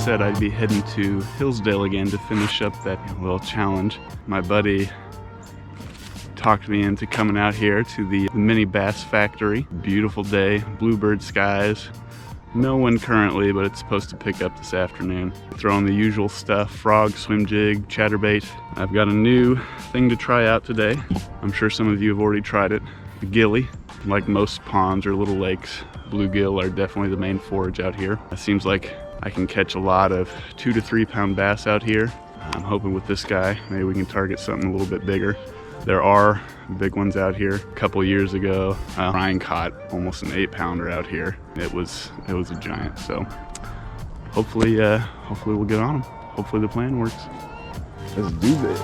said, I'd be heading to Hillsdale again to finish up that little challenge. My buddy talked me into coming out here to the mini bass factory. Beautiful day, bluebird skies. No one currently, but it's supposed to pick up this afternoon. Throwing the usual stuff, frog, swim jig, chatterbait. I've got a new thing to try out today. I'm sure some of you have already tried it. The Gilly. Like most ponds or little lakes, bluegill are definitely the main forage out here. It seems like I can catch a lot of 2 to 3 pound bass out here. I'm hoping with this guy, maybe we can target something a little bit bigger. There are big ones out here. A couple years ago, Ryan caught almost an 8 pounder out here. It was a giant. So hopefully we'll get on him. Hopefully the plan works. Let's do this.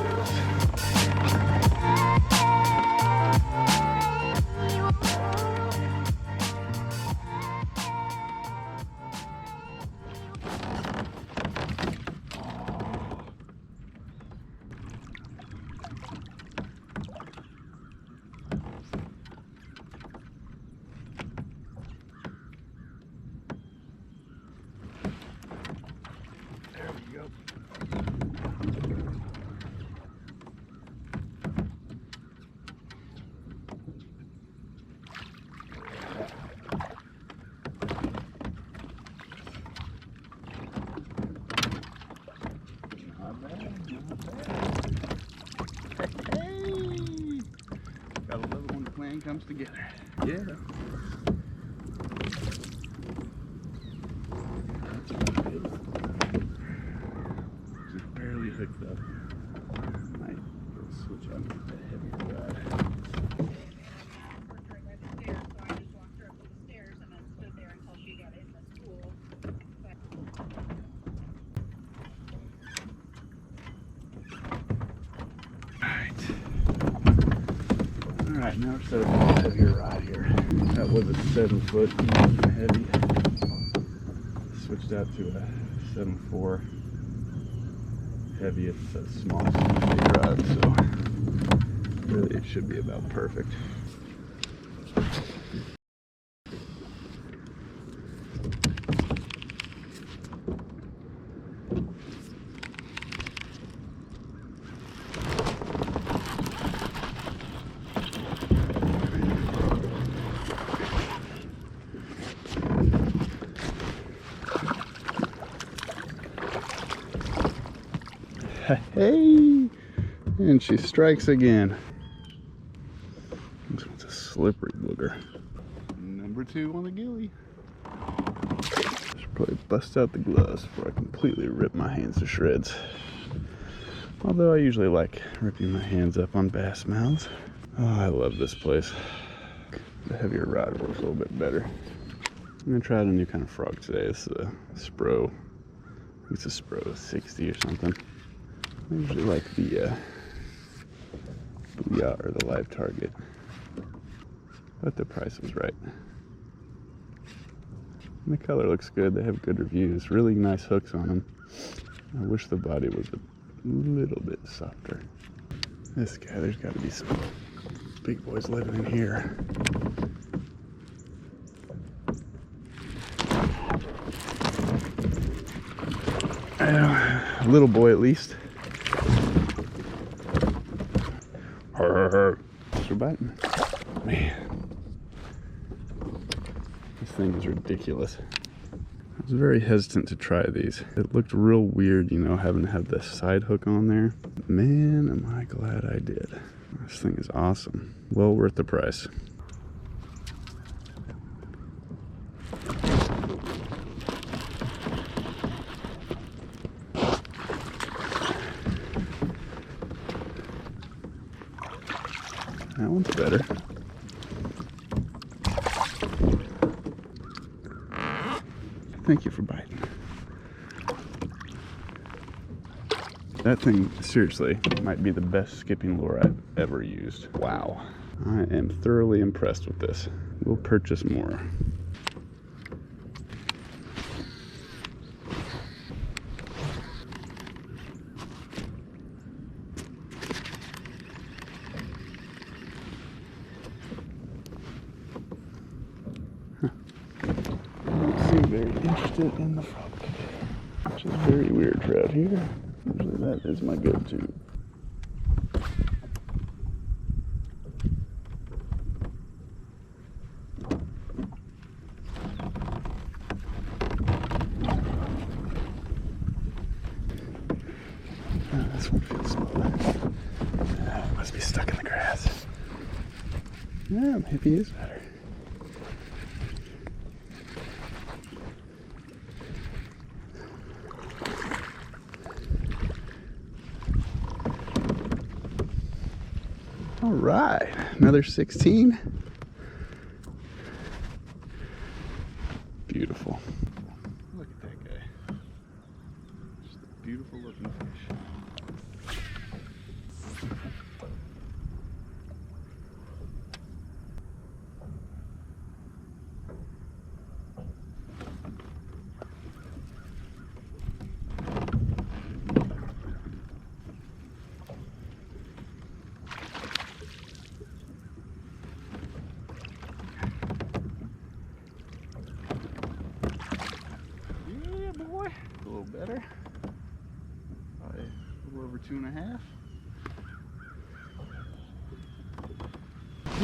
Gotta love it when the plan comes together. Yeah. Just barely hooked up. Might switch out with the heavier rod. Alright, now we're set up a heavier rod here. That was a 7 foot heavy. Switched out to a 7.4 heavy. It's a small big rod, so really it should be about perfect. Hey, and she strikes again. This one's a slippery booger. Number 2 on the Gilly. Should probably bust out the gloves before I completely rip my hands to shreds. Although I usually like ripping my hands up on bass mouths. Oh, I love this place. The heavier rod works a little bit better. I'm gonna try out a new kind of frog today. It's a Spro. It's a Spro 60 or something. I usually like the Dyalla or the live target, but the price was right. And the color looks good. They have good reviews. Really nice hooks on them. I wish the body was a little bit softer. This guy, there's got to be some big boys living in here. A little boy at least. Thanks for biting. Man, this thing is ridiculous. I was very hesitant to try these. It looked real weird, you know, having to have the side hook on there. Man, am I glad I did. This thing is awesome. Well worth the price. That one's better. Thank you for biting. That thing, seriously, might be the best skipping lure I've ever used. Wow. I am thoroughly impressed with this. We'll purchase more. Very interested in the frog today. which is very weird trout here. Usually that is my go-to. This one feels small. It must be stuck in the grass. Yeah, maybe he is better. All right, another 16. Beautiful. Look at that guy. Just a beautiful looking fish. A little better. Probably a little over 2.5.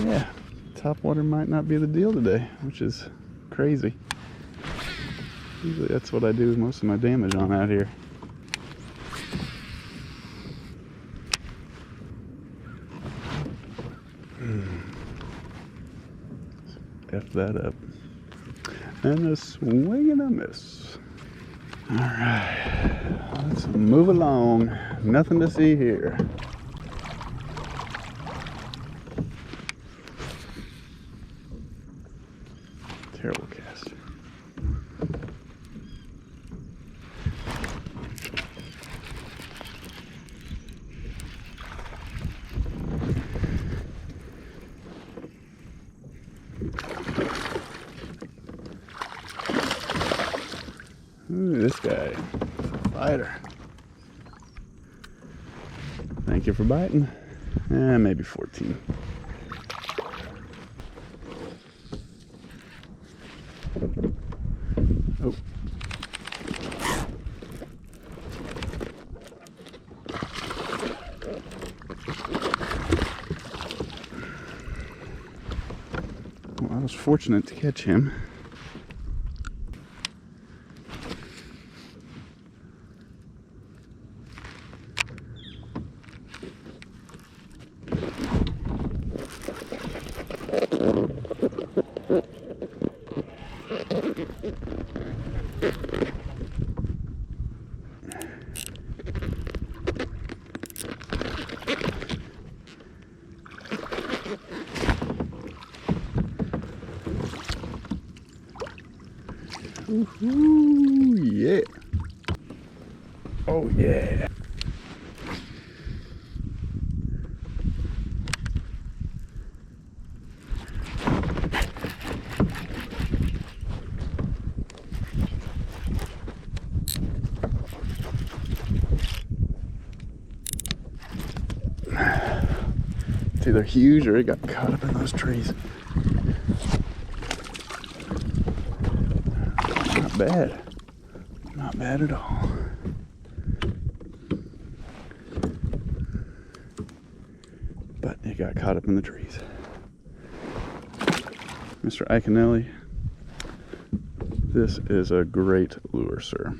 Yeah, top water might not be the deal today, which is crazy. Usually that's what I do most of my damage on out here. F that up. And a swing and a miss. All right, let's move along. Nothing to see here. Terrible cast. Ooh, this guy, fighter. Thank you for biting. Maybe 14. Oh. Well, I was fortunate to catch him. Ooh, yeah. Oh, yeah. It's either huge or it got caught up in those trees. Not bad. Not bad at all. But it got caught up in the trees. Mr. Iaconelli, this is a great lure, sir.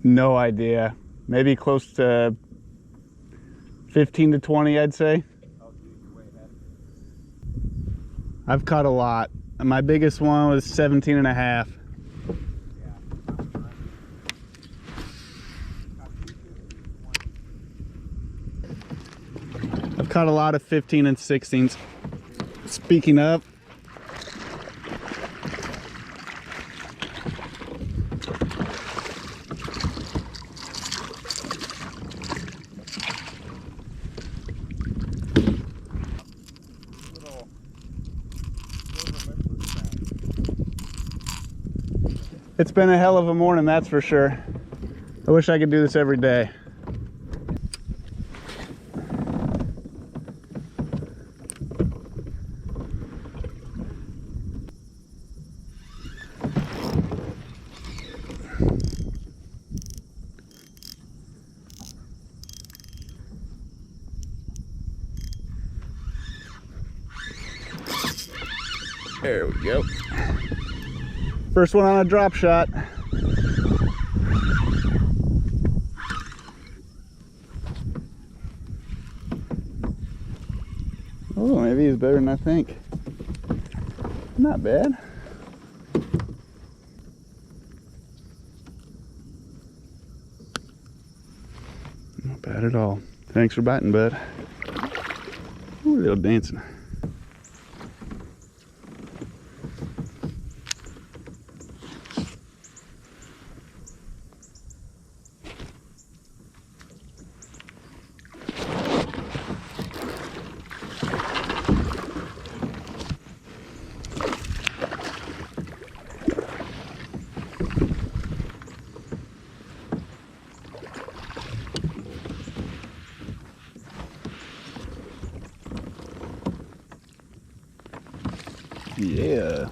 No idea. Maybe close to 15 to 20, I'd say. Oh, you're way ahead. I've caught a lot. My biggest one was 17 and a half. I've caught a lot of 15 and 16s. Speaking of, it's been a hell of a morning, that's for sure. I wish I could do this every day. There we go. First one on a drop shot. Oh, maybe he's better than I think. Not bad. Not bad at all. Thanks for biting, bud. Ooh, a little dancing. Yeah.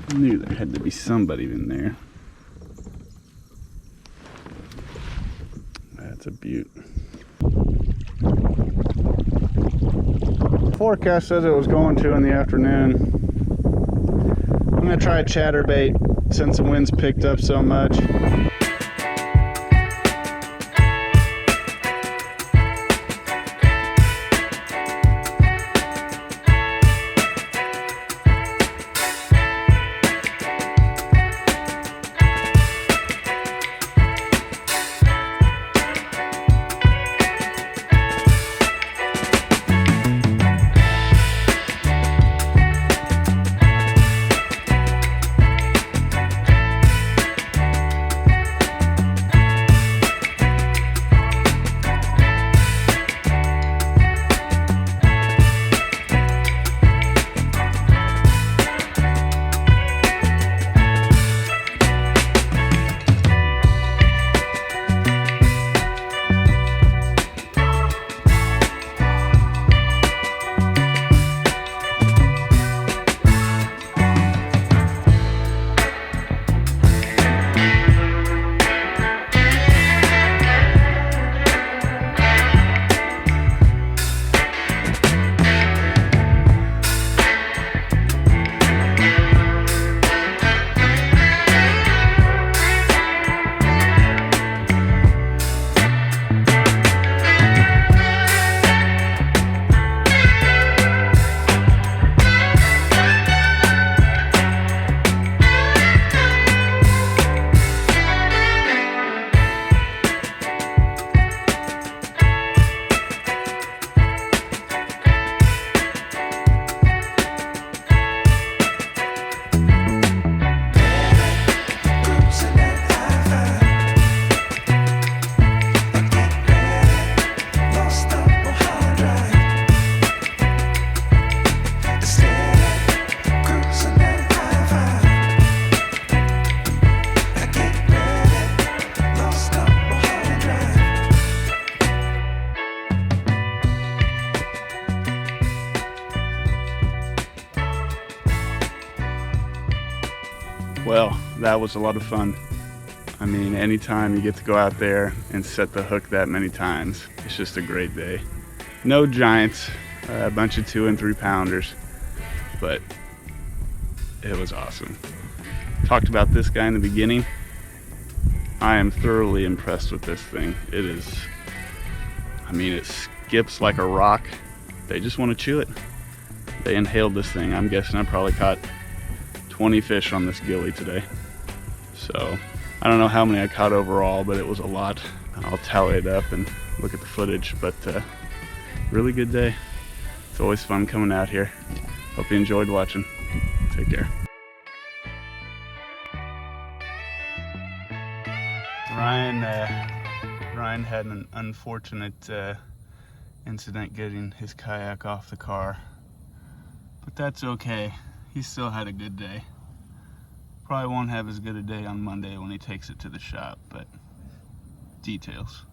I knew there had to be somebody in there. That's a beaut. Forecast says it was going to in the afternoon. I'm gonna try a chatterbait since the wind's picked up so much. Well, that was a lot of fun. I mean, anytime you get to go out there and set the hook that many times, it's just a great day. No giants, a bunch of 2 and 3 pounders, but it was awesome. Talked about this guy in the beginning. I am thoroughly impressed with this thing. It is, I mean, it skips like a rock. They just want to chew it. They inhaled this thing. I'm guessing I probably caught 20 fish on this gilly today. So I don't know how many I caught overall, but it was a lot. I'll tally it up and look at the footage, but really good day. It's always fun coming out here. Hope you enjoyed watching. Take care. Ryan had an unfortunate incident getting his kayak off the car, but that's okay. He still had a good day. Probably won't have as good a day on Monday when he takes it to the shop, but details.